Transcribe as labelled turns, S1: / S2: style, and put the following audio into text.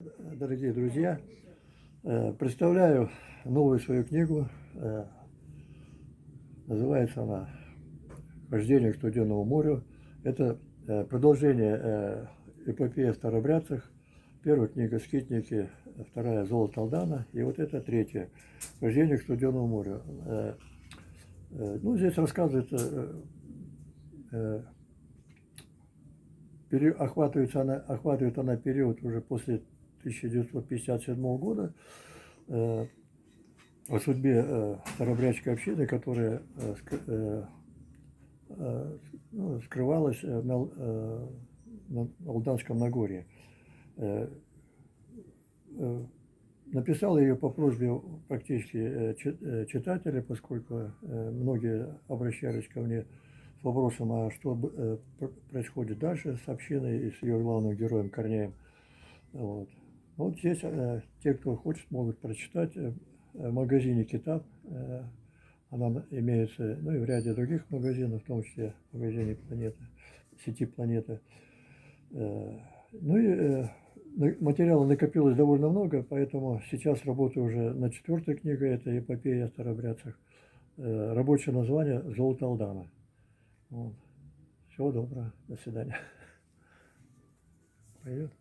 S1: Дорогие друзья, представляю новую свою книгу. Называется она «Хождение к Студенному морю». Это продолжение эпопеи о старообрядцах. Первая книга «Скитники», вторая «Золото Алдана», и вот это третья «Хождение к Студенному морю». Ну, здесь рассказывается, охватывает она период уже после 1957 года, о судьбе старообрядческой общины, которая скрывалась на Алданском Нагорье. Написал ее по просьбе практически читателя, поскольку многие обращались ко мне с вопросом, а что происходит дальше с общиной и с ее главным героем Корнеем. Вот. Вот здесь те, кто хочет, могут прочитать в магазине «Китап». Она имеется, ну, и в ряде других магазинов, в том числе в магазине «Планета», сети «Планета». Ну и материала накопилось довольно много, поэтому сейчас работаю уже над 4-й книгой, это эпопея о старообрядцах. Рабочее название «Золото Алдана». Вот. Всего доброго, до свидания. Пойдет?